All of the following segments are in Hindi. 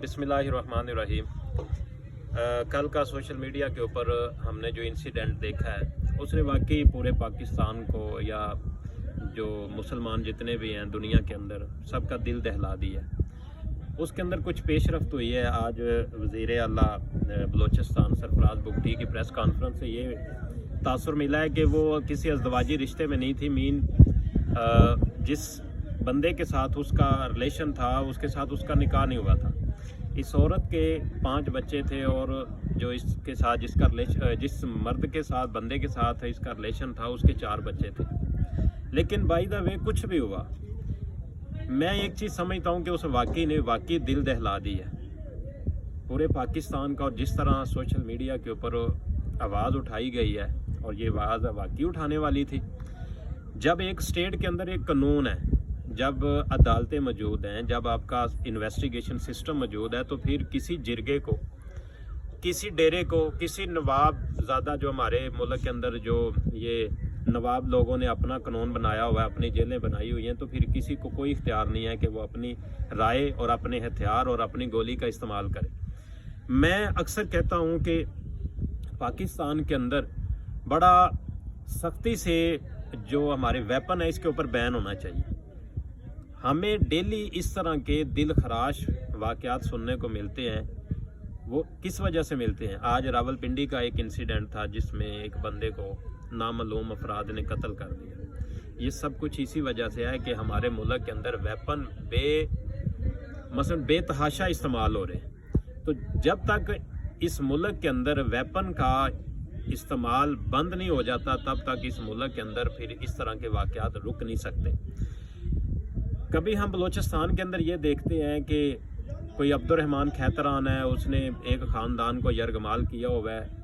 बिस्मिल्लाहिर्रहमानिर्रहीम। कल का सोशल मीडिया के ऊपर हमने जो इंसिडेंट देखा है उसने वाकई पूरे पाकिस्तान को या जो मुसलमान जितने भी हैं दुनिया के अंदर सबका दिल दहला दिया। उसके अंदर कुछ पेशरफ्त हुई है। आज वज़ीर आला बलोचिस्तान सरफराज बुगटी की प्रेस कॉन्फ्रेंस से ये तासुर मिला है कि वो किसी अज़दवाजी रिश्ते में नहीं थी। जिस बंदे के साथ उसका रिलेशन था उसके साथ उसका निकाह नहीं हुआ था। इस औरत के 5 बच्चे थे और जो इसके साथ जिस मर्द के साथ बंदे के साथ इसका रिलेशन था उसके 4 बच्चे थे। लेकिन बाय द वे कुछ भी हुआ, मैं एक चीज़ समझता हूँ कि उस वाकई ने वाकई दिल दहला दी है पूरे पाकिस्तान का। और जिस तरह सोशल मीडिया के ऊपर आवाज़ उठाई गई है और ये आवाज़ वाकई उठाने वाली थी। जब एक स्टेट के अंदर एक कानून है, जब अदालतें मौजूद हैं, जब आपका इन्वेस्टिगेशन सिस्टम मौजूद है, तो फिर किसी जिरगे को, किसी डेरे को, किसी नवाब ज़्यादा जो हमारे मुल्क के अंदर जो ये नवाब लोगों ने अपना कानून बनाया हुआ है, अपनी जेलें बनाई हुई हैं, तो फिर किसी को कोई इख्तियार नहीं है कि वो अपनी राय और अपने हथियार और अपनी गोली का इस्तेमाल करे। मैं अक्सर कहता हूँ कि पाकिस्तान के अंदर बड़ा सख्ती से जो हमारे वेपन है इसके ऊपर बैन होना चाहिए। हमें डेली इस तरह के दिल खराश वाक़यात सुनने को मिलते हैं। वो किस वजह से मिलते हैं? आज रावलपिंडी का एक इंसिडेंट था जिसमें एक बंदे को नामालूम अफराद ने कत्ल कर दिया। ये सब कुछ इसी वजह से है कि हमारे मुल्क के अंदर वेपन बेतहाशा इस्तेमाल हो रहे हैं। तो जब तक इस मुल्क के अंदर वेपन का इस्तेमाल बंद नहीं हो जाता तब तक इस मुल्क के अंदर फिर इस तरह के वाक़यात रुक नहीं सकते। कभी हम बलोचिस्तान के अंदर ये देखते हैं कि कोई अब्दुर्रहमान खैतरान है, उसने एक ख़ानदान को यरगमाल किया हुआ है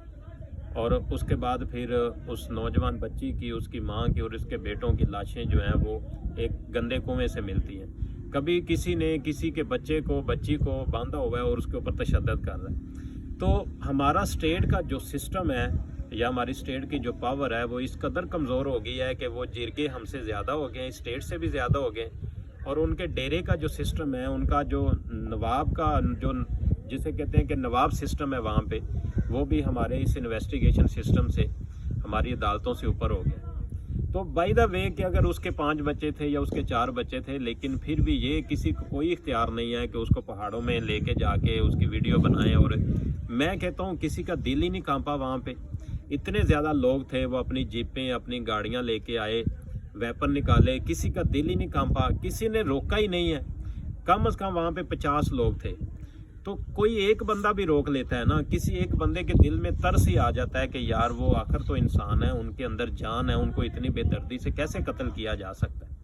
और उसके बाद फिर उस नौजवान बच्ची की, उसकी माँ की और उसके बेटों की लाशें जो हैं वो एक गंदे कुएं से मिलती हैं। कभी किसी ने किसी के बच्ची को बांधा हुआ है और उसके ऊपर तशद्दुद कर रहा है। तो हमारा स्टेट का जो सिस्टम है या हमारी स्टेट की जो पावर है वो इस कदर कमज़ोर हो गई है कि वो जिरगे हमसे ज़्यादा हो गए, स्टेट से भी ज़्यादा हो गए। और उनके डेरे का जो सिस्टम है, उनका जो नवाब का जो जिसे कहते हैं कि नवाब सिस्टम है वहाँ पे, वो भी हमारे इस इन्वेस्टिगेशन सिस्टम से, हमारी अदालतों से ऊपर हो गया। तो बाय द वे कि अगर उसके 5 बच्चे थे या उसके 4 बच्चे थे, लेकिन फिर भी ये किसी को कोई इख्तियार नहीं है कि उसको पहाड़ों में लेके जाके उसकी वीडियो बनाएं। और मैं कहता हूँ किसी का दिल ही नहीं कांपा। वहाँ पे इतने ज़्यादा लोग थे, वो अपनी जीपें, अपनी गाड़ियाँ लेके आए, वेपन निकाले, किसी का दिल ही नहीं कांपा, किसी ने रोका ही नहीं है। कम से कम वहाँ पे 50 लोग थे, तो कोई एक बंदा भी रोक लेता है ना। किसी एक बंदे के दिल में तरस ही आ जाता है कि यार वो आखिर तो इंसान है, उनके अंदर जान है, उनको इतनी बेदर्दी से कैसे कत्ल किया जा सकता है।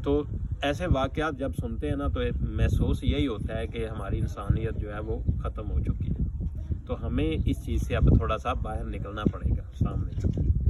तो ऐसे वाक़यात जब सुनते हैं ना तो महसूस यही होता है कि हमारी इंसानियत जो है वो ख़त्म हो चुकी है। तो हमें इस चीज़ से अब थोड़ा सा बाहर निकलना पड़ेगा सामने।